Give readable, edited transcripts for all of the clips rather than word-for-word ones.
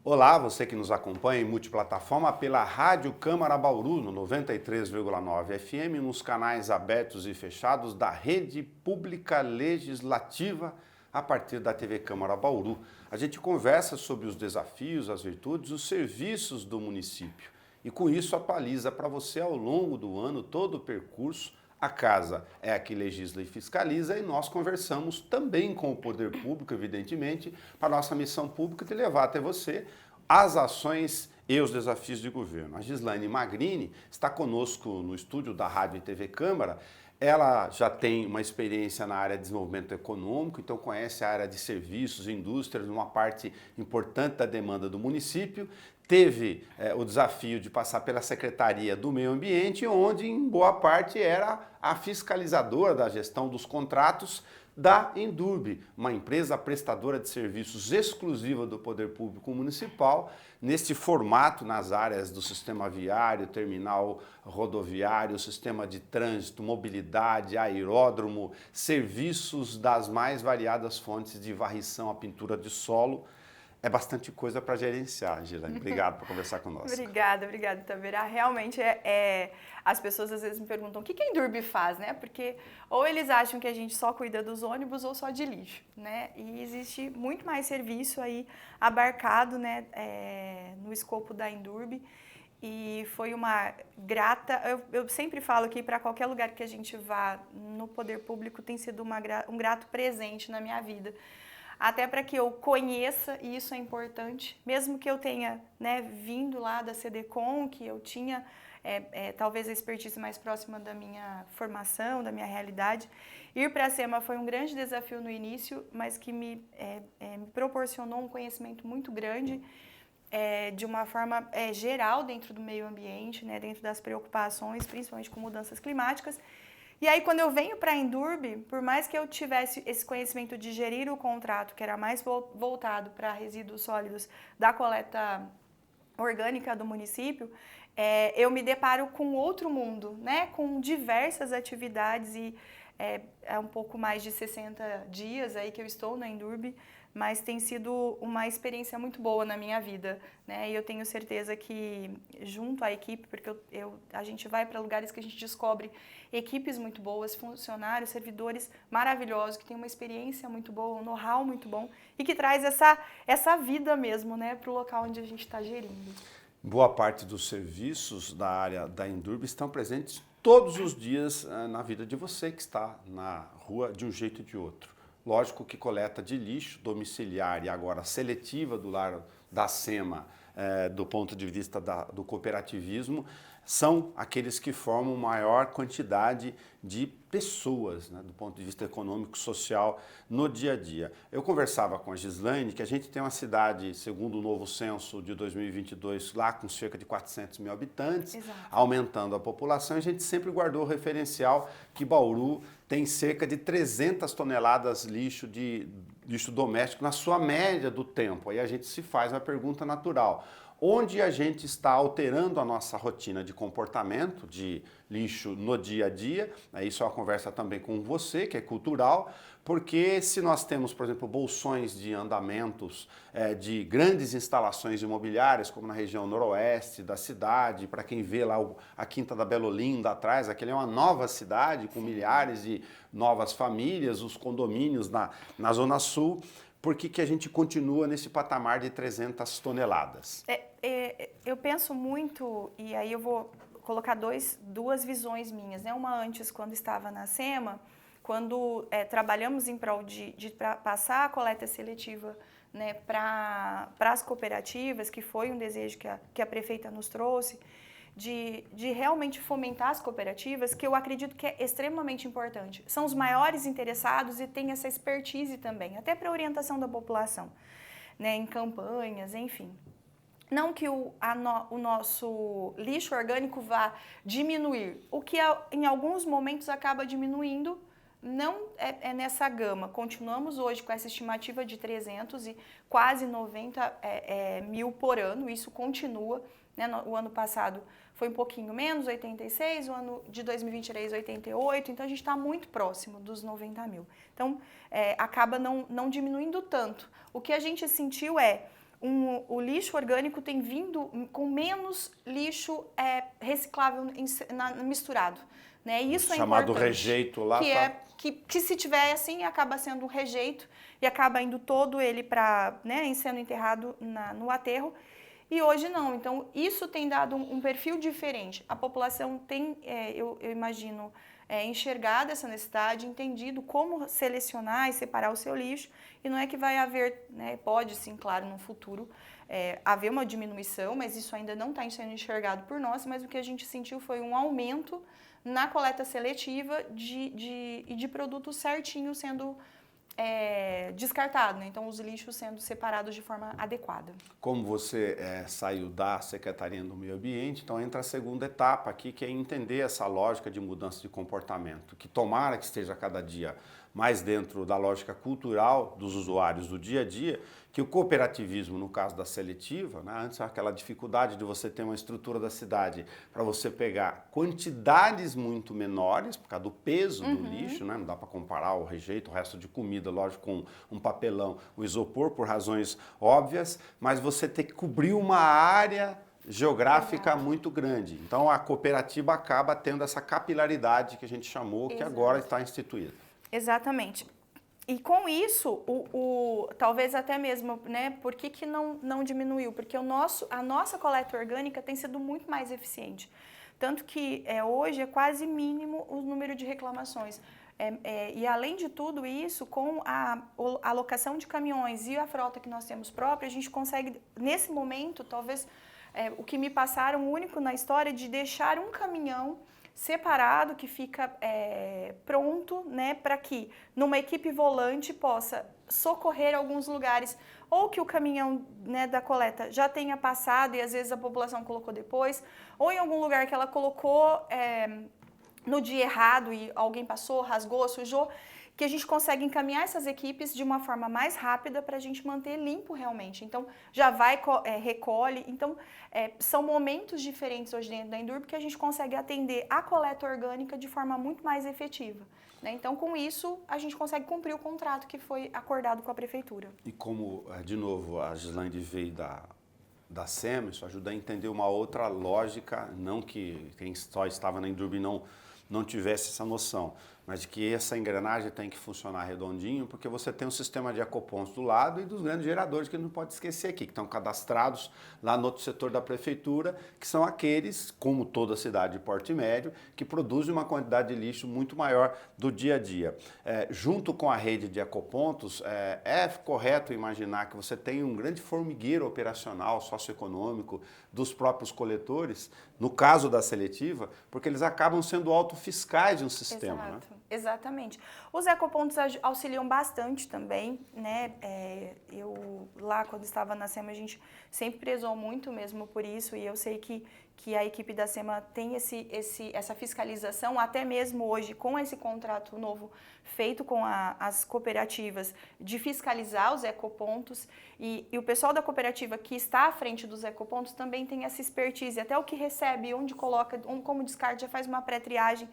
Olá, você que nos acompanha em multiplataforma pela Rádio Câmara Bauru, no 93,9 FM, nos canais abertos e fechados da Rede Pública Legislativa, a partir da TV Câmara Bauru. A gente conversa sobre os desafios, as virtudes, os serviços do município. E com isso atualiza para você ao longo do ano todo o percurso. A casa é a que legisla e fiscaliza e nós conversamos também com o poder público, evidentemente, para a nossa missão pública de levar até você as ações e os desafios de governo. A Gislaine Magrini está conosco no estúdio da Rádio e TV Câmara. Ela já tem uma experiência na área de desenvolvimento econômico, então conhece a área de serviços e indústrias, uma parte importante da demanda do município. Teve o desafio de passar pela Secretaria do Meio Ambiente, onde em boa parte era a fiscalizadora da gestão dos contratos da Endurbe, uma empresa prestadora de serviços exclusiva do Poder Público Municipal, neste formato nas áreas do sistema viário, terminal rodoviário, sistema de trânsito, mobilidade, aeródromo, serviços das mais variadas fontes de varrição à pintura de solo. É bastante coisa para gerenciar, Gislaine. Obrigado por conversar conosco. Obrigada, Itabirá. Realmente, as pessoas às vezes me perguntam o que a Endurbe faz, né? Porque ou eles acham que a gente só cuida dos ônibus ou só de lixo, né? E existe muito mais serviço aí abarcado, né, no escopo da Endurbe. E foi uma grata... Eu sempre falo que para qualquer lugar que a gente vá no poder público tem sido um grato presente na minha vida. Até para que eu conheça, e isso é importante, mesmo que eu tenha, né, vindo lá da CDCOM, que eu tinha talvez a expertise mais próxima da minha formação, da minha realidade, ir para a SEMA foi um grande desafio no início, mas que me proporcionou um conhecimento muito grande, de uma forma geral dentro do meio ambiente, né, dentro das preocupações, principalmente com mudanças climáticas. E aí, quando eu venho para a Endurbe, por mais que eu tivesse esse conhecimento de gerir o contrato, que era mais voltado para resíduos sólidos da coleta orgânica do município, eu me deparo com outro mundo, né? Com diversas atividades e é um pouco mais de 60 dias aí que eu estou na Endurbe, mas tem sido uma experiência muito boa na minha vida, né? E eu tenho certeza que, junto à equipe, porque a gente vai para lugares que a gente descobre equipes muito boas, funcionários, servidores maravilhosos, que têm uma experiência muito boa, um know-how muito bom e que traz essa vida mesmo, né, para o local onde a gente está gerindo. Boa parte dos serviços da área da Endurbe estão presentes todos os dias na vida de você que está na rua de um jeito ou de outro. Lógico que coleta de lixo domiciliar e agora seletiva do lar da SEMA, do ponto de vista do cooperativismo, são aqueles que formam maior quantidade de pessoas, né, do ponto de vista econômico, social, no dia a dia. Eu conversava com a Gislaine que a gente tem uma cidade, segundo o novo censo de 2022, lá com cerca de 400 mil habitantes, Exato. Aumentando a população, a gente sempre guardou o referencial que Bauru tem cerca de 300 toneladas de lixo doméstico na sua média do tempo. Aí a gente se faz uma pergunta natural. Onde a gente está alterando a nossa rotina de comportamento, de lixo no dia a dia, isso é uma conversa também com você, que é cultural, porque se nós temos, por exemplo, bolsões de andamentos de grandes instalações imobiliárias, como na região noroeste da cidade, para quem vê lá a Quinta da Bela Olinda atrás, aquela é uma nova cidade com milhares de novas famílias, os condomínios na Zona Sul. Por que a gente continua nesse patamar de 300 toneladas? Eu penso muito, e aí eu vou colocar duas visões minhas, né? Uma antes, quando estava na SEMA, quando trabalhamos em prol de passar a coleta seletiva, né, para as cooperativas, que foi um desejo que a prefeita nos trouxe, de realmente fomentar as cooperativas, que eu acredito que é extremamente importante. São os maiores interessados e têm essa expertise também, até para a orientação da população, né, em campanhas, enfim. Não que o nosso lixo orgânico vá diminuir, o que em alguns momentos acaba diminuindo, não é nessa gama. Continuamos hoje com essa estimativa de 300 e quase 90 mil por ano, isso continua, né? O ano passado foi um pouquinho menos, 86, o ano de 2023, 88, então a gente está muito próximo dos 90 mil. Então, acaba não diminuindo tanto. O que a gente sentiu o lixo orgânico tem vindo com menos lixo reciclável misturado. Né? Isso é chamado importante. Rejeito lá. Que se tiver assim, acaba sendo um rejeito e acaba indo todo ele para, né, sendo enterrado no aterro. E hoje não. Então, isso tem dado um perfil diferente. A população tem, eu imagino, enxergado essa necessidade, entendido como selecionar e separar o seu lixo. E não é que vai haver, né, pode sim, claro, no futuro, haver uma diminuição, mas isso ainda não está sendo enxergado por nós. Mas o que a gente sentiu foi um aumento na coleta seletiva de produtos certinhos sendo descartado, né? Então os lixos sendo separados de forma adequada. Como você saiu da Secretaria do Meio Ambiente, então entra a segunda etapa aqui, que é entender essa lógica de mudança de comportamento, que tomara que esteja cada dia mais dentro da lógica cultural dos usuários do dia a dia, que o cooperativismo, no caso da seletiva, né, antes aquela dificuldade de você ter uma estrutura da cidade para você pegar quantidades muito menores, por causa do peso do lixo, né, não dá para comparar o rejeito, o resto de comida, lógico, com um papelão, o isopor, por razões óbvias, mas você ter que cobrir uma área geográfica muito grande. Então a cooperativa acaba tendo essa capilaridade que a gente chamou, que agora está instituída. Exatamente. E com isso, talvez até mesmo, né, por que não diminuiu? Porque a nossa coleta orgânica tem sido muito mais eficiente. Tanto que hoje é quase mínimo o número de reclamações. E além de tudo isso, com a alocação de caminhões e a frota que nós temos própria, a gente consegue, nesse momento, talvez, o que me passaram, o único na história, de deixar um caminhão separado, que fica pronto, né, para que numa equipe volante possa socorrer alguns lugares, ou que o caminhão, né, da coleta já tenha passado e às vezes a população colocou depois, ou em algum lugar que ela colocou no dia errado e alguém passou, rasgou, sujou, que a gente consegue encaminhar essas equipes de uma forma mais rápida para a gente manter limpo realmente. Então, já vai, recolhe. Então, são momentos diferentes hoje dentro da Endurb que a gente consegue atender a coleta orgânica de forma muito mais efetiva. Né? Então, com isso, a gente consegue cumprir o contrato que foi acordado com a Prefeitura. E como, de novo, a Gislaine veio da SEMA, isso ajuda a entender uma outra lógica, não que quem só estava na Endurb não tivesse essa noção, mas de que essa engrenagem tem que funcionar redondinho, porque você tem um sistema de ecopontos do lado e dos grandes geradores que a gente não pode esquecer aqui, que estão cadastrados lá no outro setor da prefeitura, que são aqueles, como toda cidade de porte médio, que produzem uma quantidade de lixo muito maior do dia a dia. Junto com a rede de ecopontos, é correto imaginar que você tem um grande formigueiro operacional, socioeconômico, dos próprios coletores, no caso da seletiva, porque eles acabam sendo autofiscais de um sistema. Exato. Né? Exatamente. Os ecopontos auxiliam bastante também, né? Eu lá, quando estava na SEMA, a gente sempre prezou muito mesmo por isso, e eu sei que a equipe da SEMA tem essa fiscalização, até mesmo hoje, com esse contrato novo feito com as cooperativas, de fiscalizar os ecopontos, e o pessoal da cooperativa que está à frente dos ecopontos também tem essa expertise, até o que recebe, onde coloca, como descarte, já faz uma pré-triagem.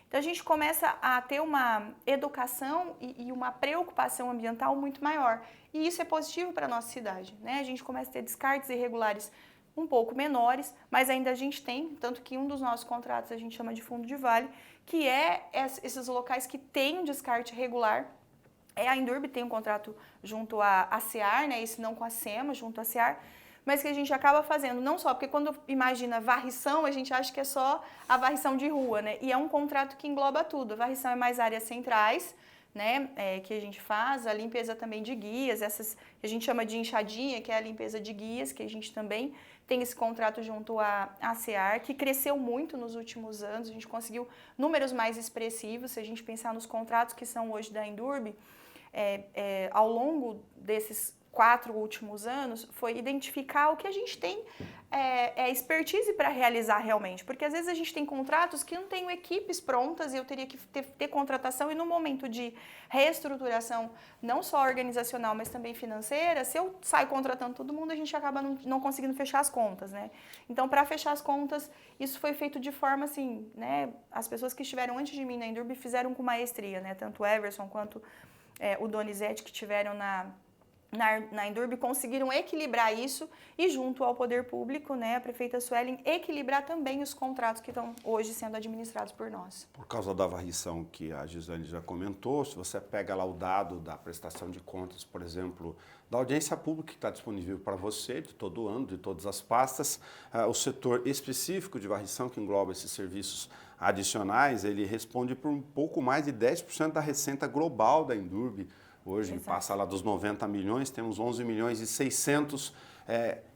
Então, a gente começa a ter uma educação e uma preocupação ambiental muito maior. E isso é positivo para a nossa cidade, né? A gente começa a ter descartes irregulares um pouco menores, mas ainda a gente tem, tanto que um dos nossos contratos a gente chama de fundo de vale, que esses locais que têm um descarte regular. A Endurb tem um contrato junto à SEAR, né? Esse não com a SEMA, junto à SEAR, mas que a gente acaba fazendo, não só, porque quando imagina varrição, a gente acha que é só a varrição de rua, né? E é um contrato que engloba tudo. A varrição é mais áreas centrais, né? Que a gente faz, a limpeza também de guias, essas que a gente chama de enxadinha, que é a limpeza de guias, que a gente também tem esse contrato junto à SEAR, que cresceu muito nos últimos anos, a gente conseguiu números mais expressivos, se a gente pensar nos contratos que são hoje da Endurb, ao longo desses 4 últimos anos, foi identificar o que a gente tem expertise para realizar realmente. Porque às vezes a gente tem contratos que não tem equipes prontas e eu teria que ter contratação, e no momento de reestruturação, não só organizacional, mas também financeira, se eu saio contratando todo mundo, a gente acaba não conseguindo fechar as contas, né? Então, para fechar as contas, isso foi feito de forma assim, né? As pessoas que estiveram antes de mim na Endurb fizeram com maestria, né? Tanto o Everson quanto o Donizete, que tiveram na Endurb conseguiram equilibrar isso e junto ao poder público, né, a prefeita Suelen, equilibrar também os contratos que estão hoje sendo administrados por nós. Por causa da varrição que a Gisele já comentou, se você pega lá o dado da prestação de contas, por exemplo, da audiência pública que está disponível para você, de todo ano, de todas as pastas, o setor específico de varrição, que engloba esses serviços adicionais, ele responde por um pouco mais de 10% da receita global da Endurb. Hoje Exato. passa lá dos 90 milhões, temos 11 milhões e 600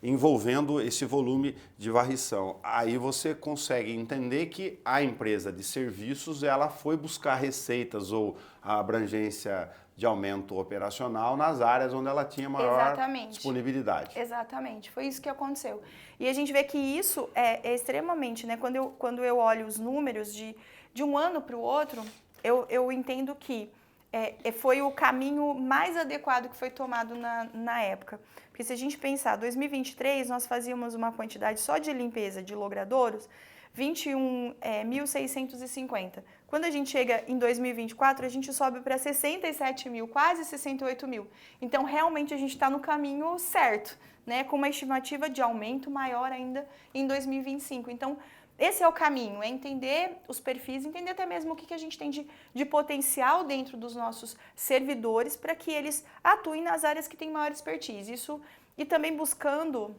envolvendo esse volume de varrição. Aí você consegue entender que a empresa de serviços ela foi buscar receitas ou a abrangência de aumento operacional nas áreas onde ela tinha maior disponibilidade. Exatamente, foi isso que aconteceu. E a gente vê que isso é extremamente, né? Quando eu olho os números de um ano para o outro, eu entendo que foi o caminho mais adequado que foi tomado na época. Porque se a gente pensar, 2023 nós fazíamos uma quantidade só de limpeza de logradouros, 21.650. Quando a gente chega em 2024, a gente sobe para 67 mil, quase 68 mil. Então, realmente, a gente está no caminho certo, né? Com uma estimativa de aumento maior ainda em 2025. Então, esse é o caminho, é entender os perfis, entender até mesmo o que a gente tem de potencial dentro dos nossos servidores para que eles atuem nas áreas que têm maior expertise. Isso, e também buscando,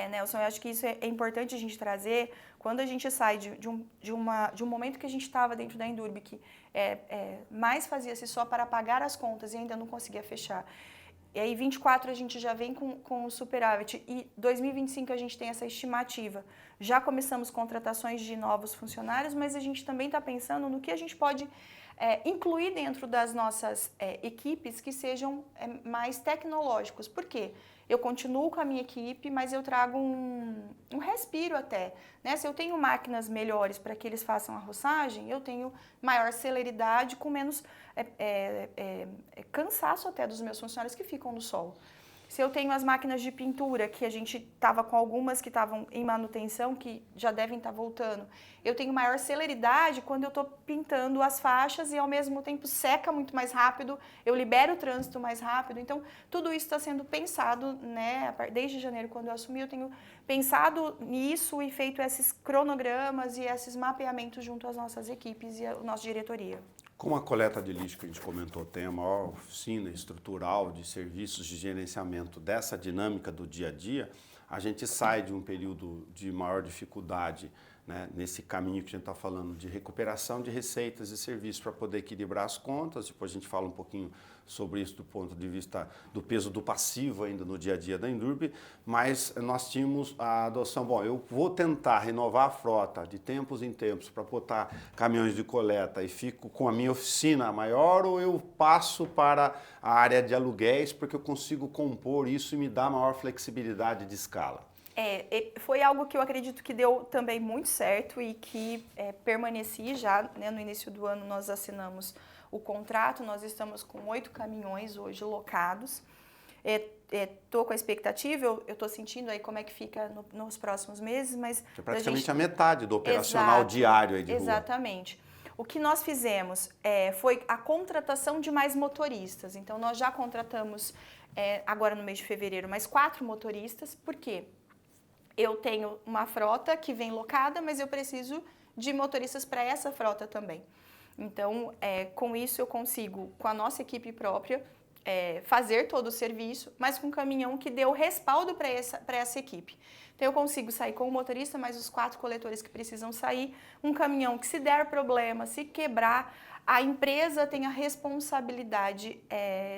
Nelson, eu acho que isso é importante a gente trazer, quando a gente sai de um momento que a gente estava dentro da Endurb, que mais fazia-se só para pagar as contas e ainda não conseguia fechar. E aí, 24 a gente já vem com o superávit e 2025 a gente tem essa estimativa. Já começamos contratações de novos funcionários, mas a gente também está pensando no que a gente pode incluir dentro das nossas equipes que sejam mais tecnológicos. Por quê? Eu continuo com a minha equipe, mas eu trago um respiro até. Né? Se eu tenho máquinas melhores para que eles façam a roçagem, eu tenho maior celeridade com menos cansaço até dos meus funcionários que ficam no sol. Se eu tenho as máquinas de pintura, que a gente estava com algumas que estavam em manutenção, que já devem estar voltando, eu tenho maior celeridade quando eu estou pintando as faixas e ao mesmo tempo seca muito mais rápido, eu libero o trânsito mais rápido. Então, tudo isso está sendo pensado, né? Desde janeiro, quando eu assumi, eu tenho pensado nisso e feito esses cronogramas e esses mapeamentos junto às nossas equipes e à nossa diretoria. Como a coleta de lixo que a gente comentou tem a maior oficina estrutural de serviços de gerenciamento dessa dinâmica do dia a dia, a gente sai de um período de maior dificuldade, né, nesse caminho que a gente está falando de recuperação de receitas e serviços para poder equilibrar as contas. Depois a gente fala um pouquinho sobre isso do ponto de vista do peso do passivo ainda no dia a dia da Endurb, mas nós tínhamos a adoção, bom, eu vou tentar renovar a frota de tempos em tempos para botar caminhões de coleta e fico com a minha oficina maior, ou eu passo para a área de aluguéis porque eu consigo compor isso e me dá maior flexibilidade de escala? Foi algo que eu acredito que deu também muito certo e que permaneci já, né, no início do ano nós assinamos o contrato, nós estamos com 8 caminhões hoje locados. Estou com a expectativa, eu estou sentindo aí como é que fica nos próximos meses, mas... É praticamente a metade do operacional diário aí de rua. Exatamente. O que nós fizemos foi a contratação de mais motoristas. Então, nós já contratamos, agora no mês de fevereiro, mais 4 motoristas. Por quê? Eu tenho uma frota que vem locada, mas eu preciso de motoristas para essa frota também. Então, com isso eu consigo, com a nossa equipe própria, fazer todo o serviço, mas com um caminhão que dê o respaldo para essa equipe. Então, eu consigo sair com o motorista, mais os 4 coletores que precisam sair, um caminhão que se der problema, se quebrar, a empresa tem a responsabilidade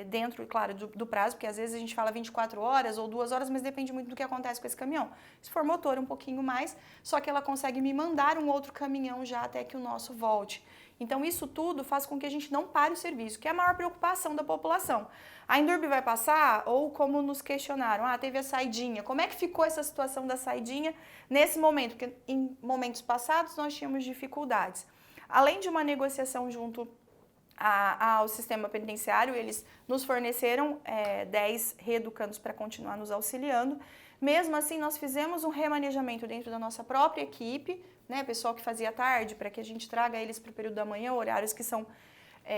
dentro, claro, do prazo, porque às vezes a gente fala 24 horas ou 2 horas, mas depende muito do que acontece com esse caminhão. Se for motor, um pouquinho mais, só que ela consegue me mandar um outro caminhão já até que o nosso volte. Então, isso tudo faz com que a gente não pare o serviço, que é a maior preocupação da população. A Endurb vai passar? Ou como nos questionaram, teve a saidinha. Como é que ficou essa situação da saidinha nesse momento? Porque em momentos passados nós tínhamos dificuldades. Além de uma negociação junto ao sistema penitenciário, eles nos forneceram 10 reeducandos para continuar nos auxiliando. Mesmo assim, nós fizemos um remanejamento dentro da nossa própria equipe, né, pessoal que fazia tarde, para que a gente traga eles para o período da manhã, horários que são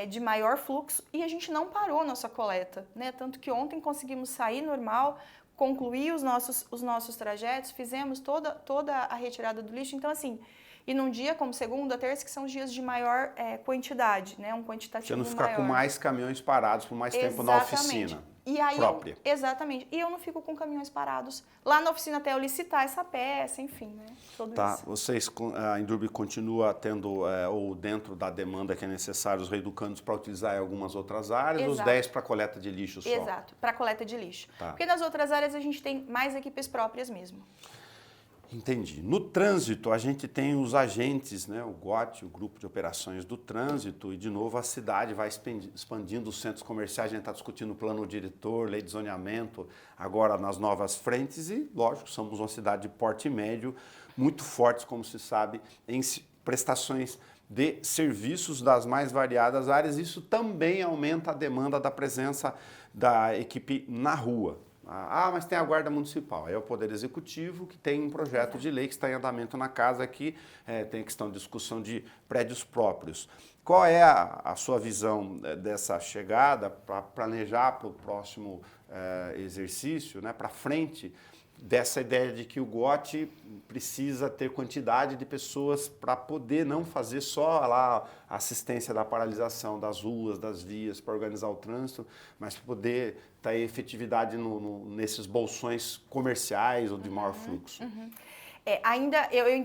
de maior fluxo e a gente não parou nossa coleta, né? Tanto que ontem conseguimos sair normal, concluir os nossos trajetos, fizemos toda a retirada do lixo. Então, assim, e num dia como segunda, terça, que são os dias de maior quantidade, né? Um quantitativo Você não ficar maior. com mais caminhões parados por mais tempo na oficina. E aí própria. Exatamente. E eu não fico com caminhões parados lá na oficina até eu licitar essa peça, enfim, né? Tudo isso. Vocês, a Indurb continua tendo, ou dentro da demanda que é necessária, os reeducandos para utilizar em algumas outras áreas, Exato. Os 10 para coleta de lixo só? Exato, para coleta de lixo. Tá. Porque nas outras áreas a gente tem mais equipes próprias mesmo. Entendi. No trânsito, a gente tem os agentes, né? O GOT, o Grupo de Operações do Trânsito, e de novo a cidade vai expandindo os centros comerciais, a gente está discutindo o plano diretor, lei de zoneamento, agora nas novas frentes e, lógico, somos uma cidade de porte médio, muito fortes, como se sabe, em prestações de serviços das mais variadas áreas. Isso também aumenta a demanda da presença da equipe na rua. Mas tem a Guarda Municipal, é o Poder Executivo que tem um projeto de lei que está em andamento na casa aqui, tem questão de discussão de prédios próprios. Qual é a sua visão dessa chegada para planejar para o próximo exercício, né, para frente, dessa ideia de que o GOT precisa ter quantidade de pessoas para poder não fazer só lá a assistência da paralisação das ruas, das vias, para organizar o trânsito, mas para poder ter efetividade nesses bolsões comerciais ou de maior fluxo.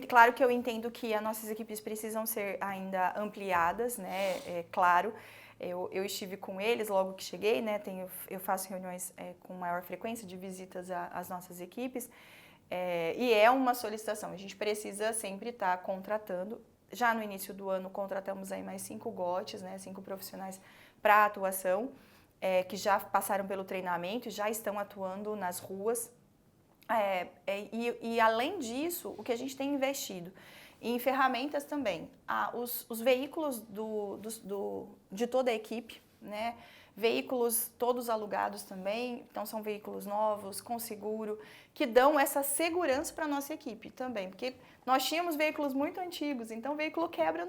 Claro que eu entendo que as nossas equipes precisam ser ainda ampliadas, né? Claro. Eu estive com eles logo que cheguei, né? Eu faço reuniões com maior frequência de visitas às nossas equipes e é uma solicitação. A gente precisa sempre estar contratando. Já no início do ano contratamos aí mais 5 GOTs, né? 5 profissionais para atuação que já passaram pelo treinamento e já estão atuando nas ruas. E além disso, o que a gente tem investido em ferramentas também, os veículos de toda a equipe, né? Veículos todos alugados também, então são veículos novos, com seguro, que dão essa segurança para a nossa equipe também, porque nós tínhamos veículos muito antigos, então o veículo quebra,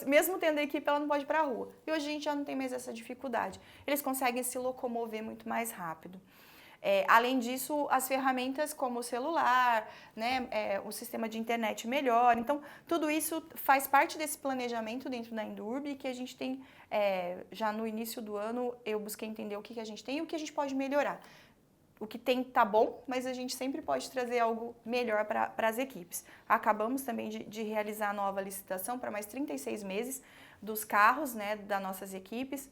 mesmo tendo a equipe, ela não pode ir para a rua. E hoje a gente já não tem mais essa dificuldade, eles conseguem se locomover muito mais rápido. Além disso, as ferramentas como o celular, né, o sistema de internet melhor. Então, tudo isso faz parte desse planejamento dentro da Indurb que a gente tem, já no início do ano, eu busquei entender o que a gente tem e o que a gente pode melhorar. O que tem tá bom, mas a gente sempre pode trazer algo melhor para as equipes. Acabamos também de realizar a nova licitação para mais 36 meses dos carros, né, das nossas equipes.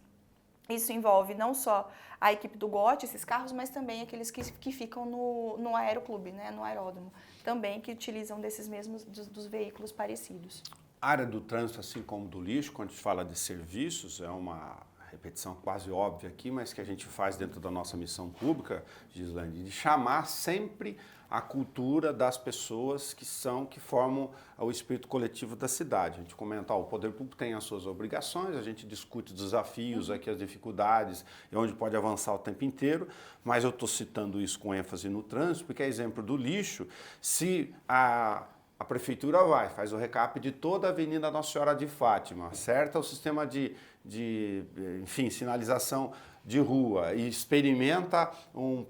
Isso envolve não só a equipe do GOT, esses carros, mas também aqueles que ficam no aeroclube, né, no aeródromo, também que utilizam desses mesmos, dos veículos parecidos. A área do trânsito, assim como do lixo, quando a gente fala de serviços, é uma repetição quase óbvia aqui, mas que a gente faz dentro da nossa missão pública, Gislaine, de chamar sempre a cultura das pessoas que formam o espírito coletivo da cidade. A gente comenta, o poder público tem as suas obrigações, a gente discute os desafios, aqui as dificuldades e onde pode avançar o tempo inteiro, mas eu estou citando isso com ênfase no trânsito, porque é exemplo do lixo, se a prefeitura faz o recap de toda a Avenida Nossa Senhora de Fátima, acerta o sistema de sinalização de rua e experimenta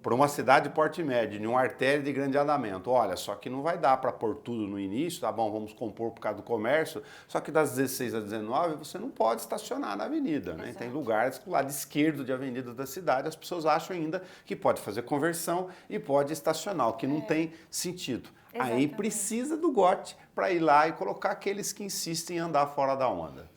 para uma cidade de porte médio, em uma artéria de grande andamento. Olha, só que não vai dar para pôr tudo no início, tá bom, vamos compor por causa do comércio, só que das 16 às 19 você não pode estacionar na avenida, né? Tem lugares do lado esquerdo de avenida da cidade, as pessoas acham ainda que pode fazer conversão e pode estacionar, o que não tem sentido. Exatamente. Aí precisa do GOT para ir lá e colocar aqueles que insistem em andar fora da onda.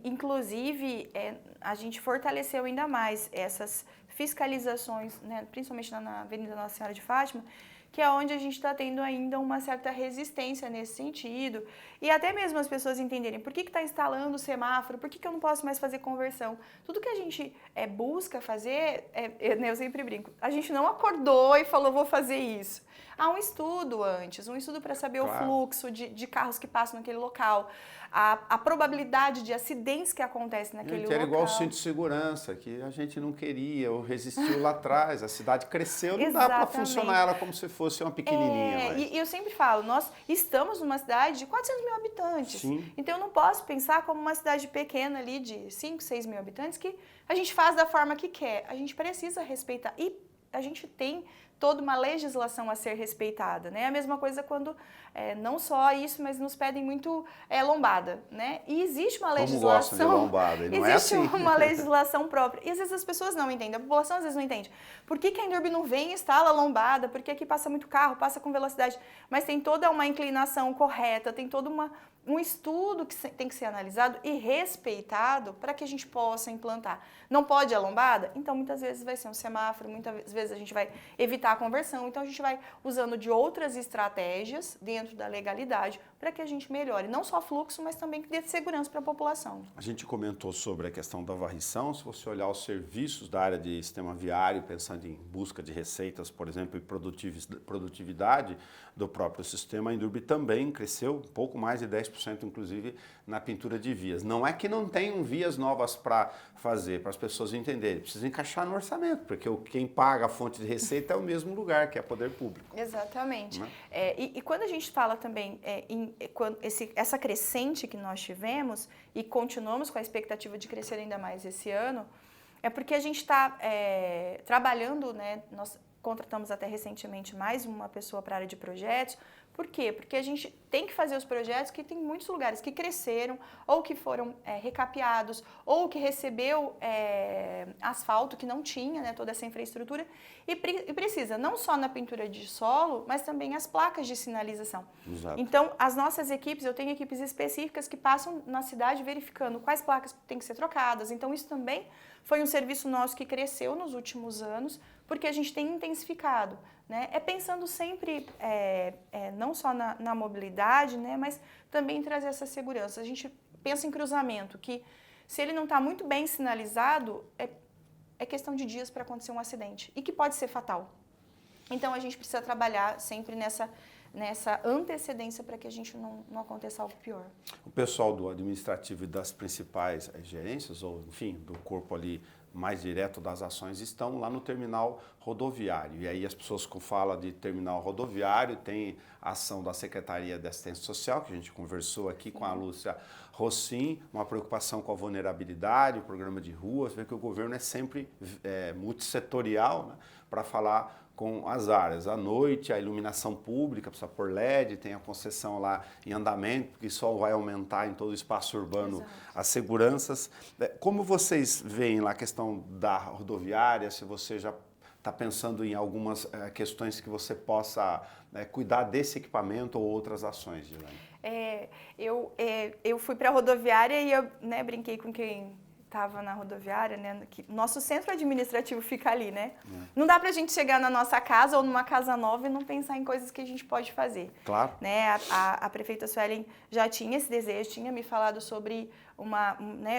Inclusive, a gente fortaleceu ainda mais essas fiscalizações, né, principalmente na Avenida Nossa Senhora de Fátima, que é onde a gente está tendo ainda uma certa resistência nesse sentido. E até mesmo as pessoas entenderem por que está instalando o semáforo, por que eu não posso mais fazer conversão. Tudo que a gente busca fazer, eu sempre brinco, a gente não acordou e falou, vou fazer isso. Há um estudo antes, um estudo para saber o fluxo de carros que passam naquele local, a probabilidade de acidentes que acontecem naquele local. Era igual o cinto de segurança, que a gente não queria ou resistiu lá atrás, a cidade cresceu, não dá para funcionar ela como se fosse uma pequenininha. E eu sempre falo, nós estamos numa cidade de 400 mil habitantes. Sim. Então eu não posso pensar como uma cidade pequena ali de 5, 6 mil habitantes que a gente faz da forma que quer. A gente precisa respeitar. E a gente tem toda uma legislação a ser respeitada, né? A mesma coisa quando, não só isso, mas nos pedem muito lombada, né? E existe uma legislação... Como gostam de lombada, e não é assim. Existe uma legislação própria. E às vezes as pessoas não entendem, a população às vezes não entende. Por que a Indurb não vem e instala lombada? Porque aqui passa muito carro, passa com velocidade. Mas tem toda uma inclinação correta, tem todo um estudo que tem que ser analisado e respeitado para que a gente possa implantar. Não pode a lombada? Então, muitas vezes vai ser um semáforo, muitas vezes a gente vai evitar a conversão. Então, a gente vai usando de outras estratégias dentro da legalidade para que a gente melhore não só fluxo, mas também que dê segurança para a população. A gente comentou sobre a questão da varrição. Se você olhar os serviços da área de sistema viário, pensando em busca de receitas, por exemplo, e produtividade do próprio sistema, a Indurb também cresceu um pouco mais de 10%, inclusive, na pintura de vias. Não é que não tenham vias novas para fazer, para as pessoas entenderem. Precisa encaixar no orçamento, porque quem paga a fonte de receita é o mesmo lugar, que é o poder público. Exatamente. E quando a gente fala também essa crescente que nós tivemos e continuamos com a expectativa de crescer ainda mais esse ano, é porque a gente está trabalhando, né? Nós contratamos até recentemente mais uma pessoa para a área de projetos. Por quê? Porque a gente tem que fazer os projetos que tem muitos lugares que cresceram ou que foram recapeados ou que recebeu asfalto que não tinha, né, toda essa infraestrutura e precisa não só na pintura de solo, mas também as placas de sinalização. Exato. Então, as nossas equipes, eu tenho equipes específicas que passam na cidade verificando quais placas têm que ser trocadas. Então, isso também foi um serviço nosso que cresceu nos últimos anos, porque a gente tem intensificado, né? Pensando sempre não só na mobilidade, né, mas também em trazer essa segurança. A gente pensa em cruzamento, que se ele não está muito bem sinalizado, é questão de dias para acontecer um acidente e que pode ser fatal. Então a gente precisa trabalhar sempre nessa antecedência para que a gente não aconteça algo pior. O pessoal do administrativo e das principais gerências, ou enfim, do corpo ali mais direto das ações, estão lá no terminal rodoviário. E aí as pessoas que falam de terminal rodoviário, tem a ação da Secretaria de Assistência Social, que a gente conversou aqui com a Lúcia Rossim, uma preocupação com a vulnerabilidade, o programa de ruas, vê que o governo é sempre multissetorial, né, para falar com as áreas. À noite, a iluminação pública, precisa pôr LED, tem a concessão lá em andamento, porque só vai aumentar em todo o espaço urbano. Exato. As seguranças. Como vocês veem lá a questão da rodoviária, se você já está pensando em algumas questões que você possa cuidar desse equipamento ou outras ações, Gilane? Eu fui para a rodoviária e eu brinquei com quem estava na rodoviária, né? Que nosso centro administrativo fica ali, né? Não dá pra gente chegar na nossa casa ou numa casa nova e não pensar em coisas que a gente pode fazer. Claro. Né? A prefeita Suelen já tinha esse desejo, tinha me falado sobre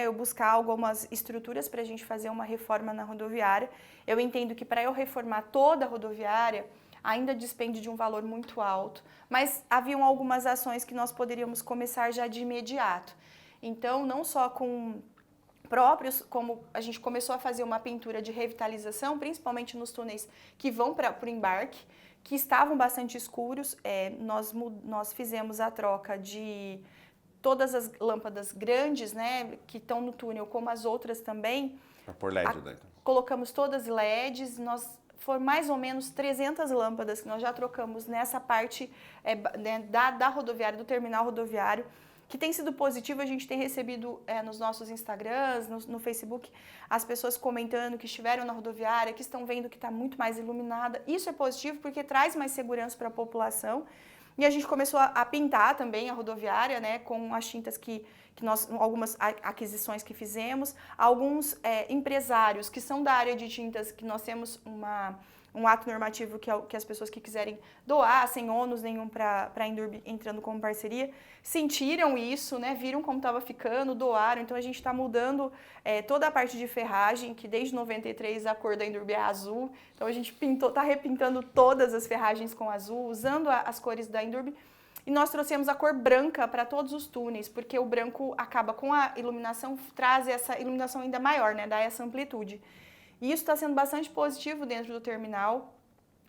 eu buscar algumas estruturas para a gente fazer uma reforma na rodoviária. Eu entendo que para eu reformar toda a rodoviária ainda despende de um valor muito alto, mas haviam algumas ações que nós poderíamos começar já de imediato. Então, não só com próprios, como a gente começou a fazer uma pintura de revitalização, principalmente nos túneis que vão para o embarque, que estavam bastante escuros. Nós fizemos a troca de todas as lâmpadas grandes, né, que estão no túnel, como as outras também. Para pôr LED, né? Colocamos todas LEDs, foram mais ou menos 300 lâmpadas que nós já trocamos nessa parte da rodoviária, do terminal rodoviário, que tem sido positivo. A gente tem recebido nos nossos Instagrams, no Facebook, as pessoas comentando que estiveram na rodoviária, que estão vendo que está muito mais iluminada. Isso é positivo porque traz mais segurança para a população. E a gente começou a pintar também a rodoviária, né, com as tintas que algumas aquisições que fizemos, alguns empresários que são da área de tintas, que nós temos um ato normativo que as pessoas que quiserem doar, sem ônus nenhum para a Indurb entrando como parceria, sentiram isso, né, viram como estava ficando, doaram. Então a gente está mudando toda a parte de ferragem, que desde 93 a cor da Indurb é azul. Então a gente está repintando todas as ferragens com azul, usando as cores da Indurb. E nós trouxemos a cor branca para todos os túneis, porque o branco acaba com a iluminação, traz essa iluminação ainda maior, né, dá essa amplitude. E isso está sendo bastante positivo dentro do terminal.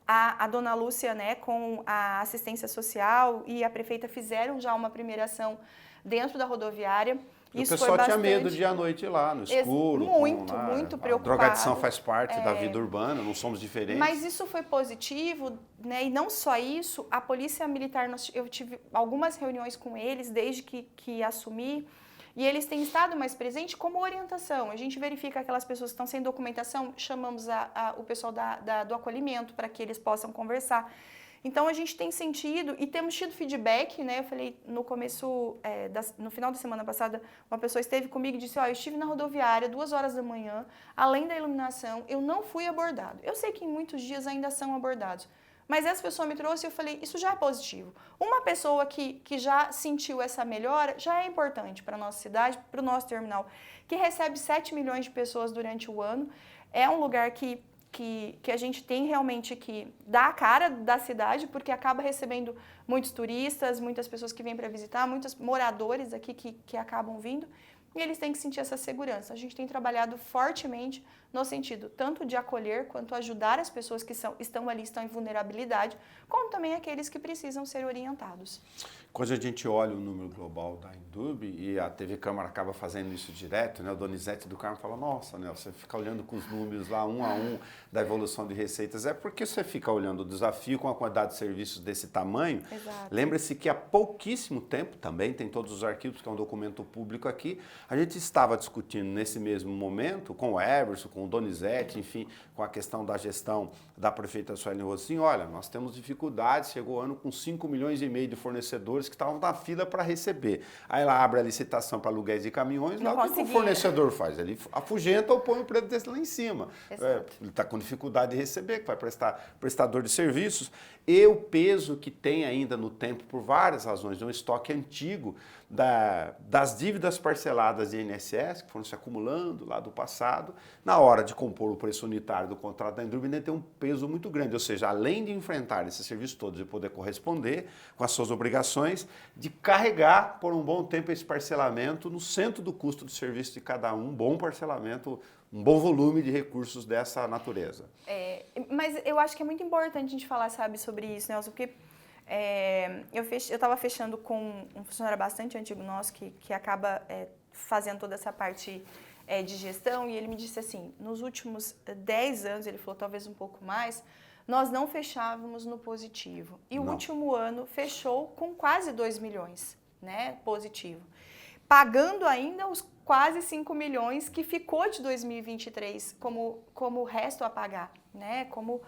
A dona Lúcia, né, com a assistência social e a prefeita fizeram já uma primeira ação dentro da rodoviária. Isso o pessoal tinha medo de ir à noite lá, no escuro. Muito preocupado. A drogadição faz parte da vida urbana, não somos diferentes. Mas isso foi positivo, né? E não só isso, a Polícia Militar, eu tive algumas reuniões com eles desde que assumi, e eles têm estado mais presentes como orientação. A gente verifica aquelas pessoas que estão sem documentação, chamamos o pessoal do acolhimento para que eles possam conversar. Então, a gente tem sentido e temos tido feedback, né? Eu falei no começo, no final da semana passada, uma pessoa esteve comigo e disse, eu estive na rodoviária 2 horas da manhã, além da iluminação, eu não fui abordado. Eu sei que em muitos dias ainda são abordados, mas essa pessoa me trouxe e eu falei, isso já é positivo. Uma pessoa que já sentiu essa melhora, já é importante para a nossa cidade, para o nosso terminal, que recebe 7 milhões de pessoas durante o ano. É um lugar que a gente tem realmente que dar a cara da cidade, porque acaba recebendo muitos turistas, muitas pessoas que vêm para visitar, muitos moradores aqui que acabam vindo, e eles têm que sentir essa segurança. A gente tem trabalhado fortemente no sentido tanto de acolher, quanto ajudar as pessoas que estão ali, estão em vulnerabilidade, como também aqueles que precisam ser orientados. Quando a gente olha o número global da Indurb, e a TV Câmara acaba fazendo isso direto, né? O Donizete do Carmo fala, nossa, né, você fica olhando com os números lá, um a um, da evolução de receitas. É porque você fica olhando o desafio com a quantidade de serviços desse tamanho. Exato. Lembre-se que há pouquíssimo tempo, também tem todos os arquivos, que é um documento público aqui, a gente estava discutindo nesse mesmo momento com o Everson, com o Donizete, enfim, com a questão da gestão da prefeita Sueli Rocinho, olha, nós temos dificuldades, chegou o ano com 5,5 milhões de fornecedores que estavam na fila para receber. Aí ela abre a licitação para aluguéis de caminhões, lá o que o fornecedor faz? Ele afugenta ou põe o preço desse lá em cima. Ele está com dificuldade de receber, que vai prestar prestador de serviços. E o peso que tem ainda no tempo, por várias razões, de um estoque antigo das dívidas parceladas de INSS, que foram se acumulando lá do passado, na hora de compor o preço unitário do contrato da Indurb, tem um peso muito grande. Ou seja, além de enfrentar esses serviços todos e poder corresponder com as suas obrigações, de carregar por um bom tempo esse parcelamento no centro do custo do serviço de cada um bom parcelamento, um bom volume de recursos dessa natureza. Mas eu acho que é muito importante a gente falar, sabe, sobre isso, Nelson, porque eu estava fechando com um funcionário bastante antigo nosso que acaba fazendo toda essa parte de gestão, e ele me disse assim, nos últimos 10 anos, ele falou talvez um pouco mais, nós não fechávamos no positivo. E o último ano fechou com quase 2 milhões, né, positivo. Pagando ainda os quase 5 milhões que ficou de 2023 como resto a pagar, né, como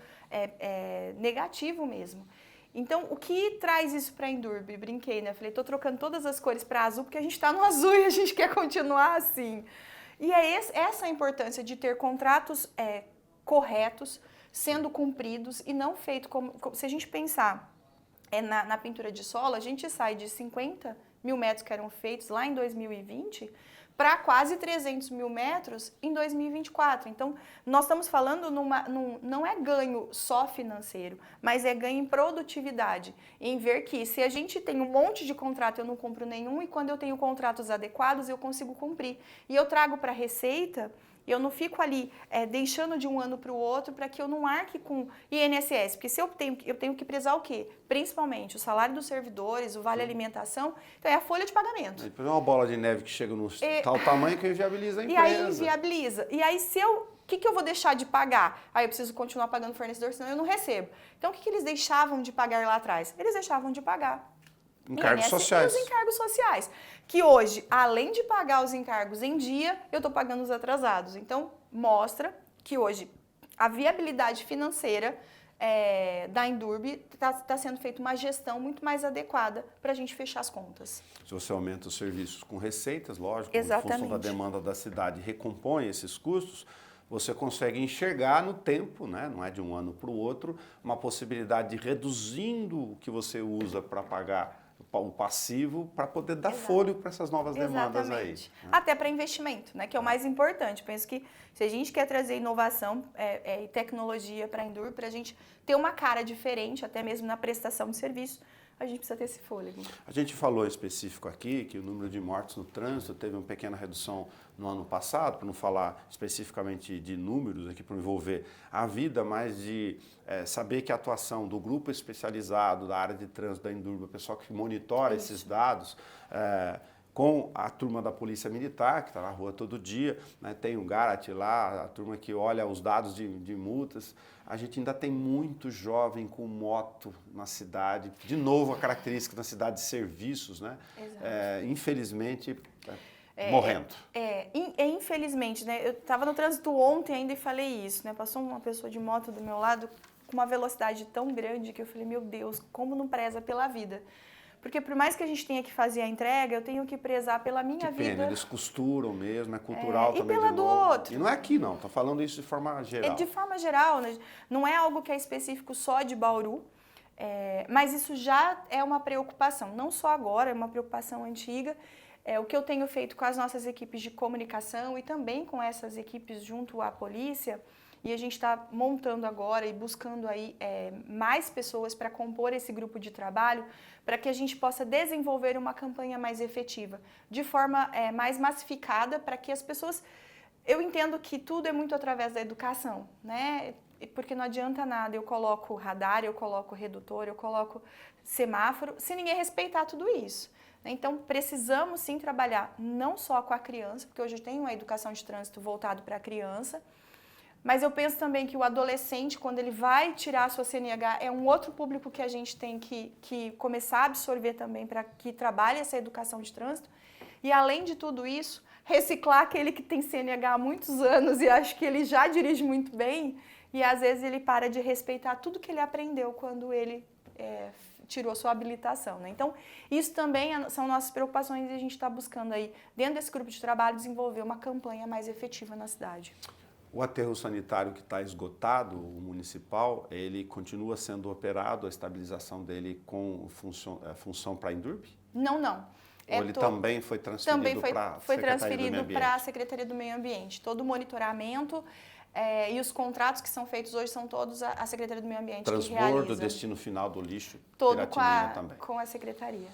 negativo mesmo. Então, o que traz isso para a Indurb? Brinquei, né? Falei, tô trocando todas as cores para azul porque a gente está no azul e a gente quer continuar assim. E é essa a importância de ter contratos corretos, sendo cumpridos e não feito como... Se a gente pensar na pintura de solo, a gente sai de 50 mil metros que eram feitos lá em 2020 para quase 300 mil metros em 2024. Então, nós estamos falando não é ganho só financeiro, mas é ganho em produtividade, em ver que se a gente tem um monte de contrato, eu não cumpro nenhum, e quando eu tenho contratos adequados, eu consigo cumprir. E eu trago para a Receita, eu não fico ali deixando de um ano para o outro para que eu não arque com INSS, porque se eu tenho que prezar o quê? Principalmente o salário dos servidores, o vale alimentação, então é a folha de pagamento. Depois é uma bola de neve que chega no tal tamanho que inviabiliza a empresa. E aí inviabiliza. E aí o que eu vou deixar de pagar? Aí eu preciso continuar pagando o fornecedor, senão eu não recebo. Então o que eles deixavam de pagar lá atrás? Eles deixavam de pagar encargos sociais. Os encargos sociais. Que hoje, além de pagar os encargos em dia, eu estou pagando os atrasados. Então, mostra que hoje a viabilidade financeira da Indurb está sendo feita uma gestão muito mais adequada para a gente fechar as contas. Se você aumenta os serviços com receitas, lógico, exatamente, em função da demanda da cidade, recompõe esses custos, você consegue enxergar no tempo, né, não é de um ano para o outro, uma possibilidade de reduzindo o que você usa para pagar o passivo para poder dar fôlego para essas novas demandas aí. Né? Até para investimento, né, que é o mais importante. Penso que se a gente quer trazer inovação e tecnologia para a Indurb, para a gente ter uma cara diferente, até mesmo na prestação de serviço, a gente precisa ter esse fôlego. A gente falou em específico aqui que o número de mortes no trânsito teve uma pequena redução no ano passado, para não falar especificamente de números aqui, para envolver a vida, mas de saber que a atuação do grupo especializado da área de trânsito da Indurba, o pessoal que monitora esses dados, com a turma da Polícia Militar, que está na rua todo dia, né, tem o Garat lá, a turma que olha os dados de multas. A gente ainda tem muito jovem com moto na cidade. De novo, a característica da cidade de serviços, né? Infelizmente, morrendo. Infelizmente, né? Eu estava no trânsito ontem ainda e falei isso, né? Passou uma pessoa de moto do meu lado com uma velocidade tão grande que eu falei, meu Deus, como não preza pela vida? Porque por mais que a gente tenha que fazer a entrega, eu tenho que prezar pela minha vida. Eles costuram mesmo, é cultural também. E pela do outro. E não é aqui não, estou falando isso de forma geral. É de forma geral, né? Não é algo que é específico só de Bauru, mas isso já é uma preocupação, não só agora, é uma preocupação antiga. O que eu tenho feito com as nossas equipes de comunicação e também com essas equipes junto à polícia, e a gente está montando agora e buscando aí mais pessoas para compor esse grupo de trabalho, para que a gente possa desenvolver uma campanha mais efetiva, de forma mais massificada, para que as pessoas... Eu entendo que tudo é muito através da educação, né? Porque não adianta nada, eu coloco radar, eu coloco redutor, eu coloco semáforo, se ninguém respeitar tudo isso. Então, precisamos sim trabalhar não só com a criança, porque hoje eu tenho uma educação de trânsito voltado para a criança, mas eu penso também que o adolescente, quando ele vai tirar a sua CNH, é um outro público que a gente tem que começar a absorver também para que trabalhe essa educação de trânsito. E, além de tudo isso, reciclar aquele que tem CNH há muitos anos e acho que ele já dirige muito bem e, às vezes, ele para de respeitar tudo que ele aprendeu quando ele tirou sua habilitação, né? Então, isso também são nossas preocupações e a gente está buscando aí, dentro desse grupo de trabalho, desenvolver uma campanha mais efetiva na cidade. O aterro sanitário que está esgotado, o municipal, ele continua sendo operado, a estabilização dele com função para a Indurb? Não. Ou ele também foi transferido para a Secretaria do Meio Ambiente. Todo o monitoramento e os contratos que são feitos hoje são todos a Secretaria do Meio Ambiente que realiza. Transbordo, destino final do lixo, todo com a Secretaria.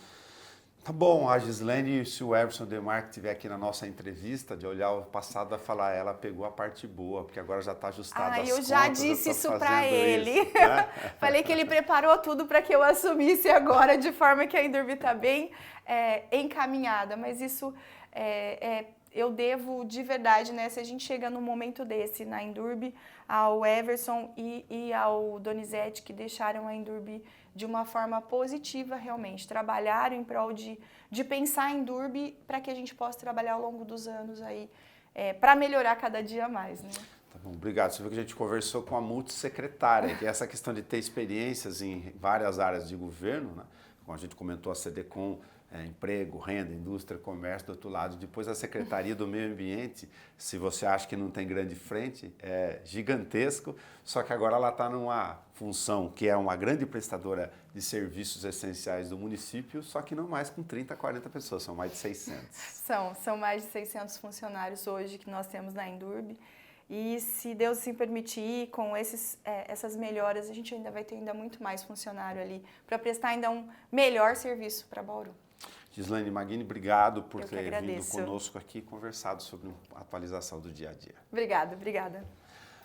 Tá bom, a Gislene, se o Everson Demarque estiver aqui na nossa entrevista, de olhar o passado, vai falar, ela pegou a parte boa, porque agora já está ajustada as contas. Eu já disse isso para ele. Isso, né? Falei que ele preparou tudo para que eu assumisse agora, de forma que a Indurb está bem encaminhada, mas isso eu devo de verdade, né? Se a gente chega num momento desse na Indurb, ao Everson e ao Donizete, que deixaram a Indurb de uma forma positiva realmente, trabalharam em prol de pensar em Indurb para que a gente possa trabalhar ao longo dos anos aí, para melhorar cada dia mais, né? Tá bom, obrigado. Você viu que a gente conversou com a multissecretária, que é essa questão de ter experiências em várias áreas de governo, né? Como a gente comentou, a CDCom, emprego, renda, indústria, comércio, do outro lado. Depois a Secretaria do Meio Ambiente, se você acha que não tem grande frente, é gigantesco, só que agora ela está numa função que é uma grande prestadora de serviços essenciais do município, só que não mais com 30, 40 pessoas, são mais de 600. São mais de 600 funcionários hoje que nós temos na Indurb. E se Deus se permitir, com essas melhoras, a gente ainda vai ter muito mais funcionário ali para prestar ainda um melhor serviço para Bauru. Gislene Maghini, obrigado por ter vindo conosco aqui e conversado sobre a atualização do dia a dia. Obrigada.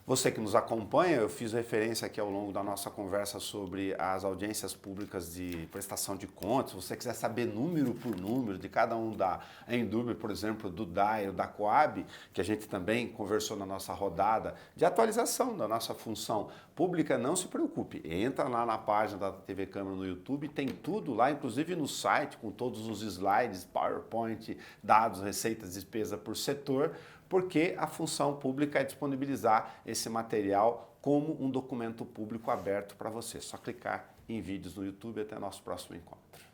Você que nos acompanha, eu fiz referência aqui ao longo da nossa conversa sobre as audiências públicas de prestação de contas. Se você quiser saber número por número de cada um da Indurb, por exemplo, do DAE ou da Coab, que a gente também conversou na nossa rodada de atualização da nossa função pública, não se preocupe. Entra lá na página da TV Câmara no YouTube, tem tudo lá, inclusive no site, com todos os slides, PowerPoint, dados, receitas, despesa por setor, porque a função pública é disponibilizar esse material como um documento público aberto para você. Só clicar em vídeos no YouTube. Até nosso próximo encontro.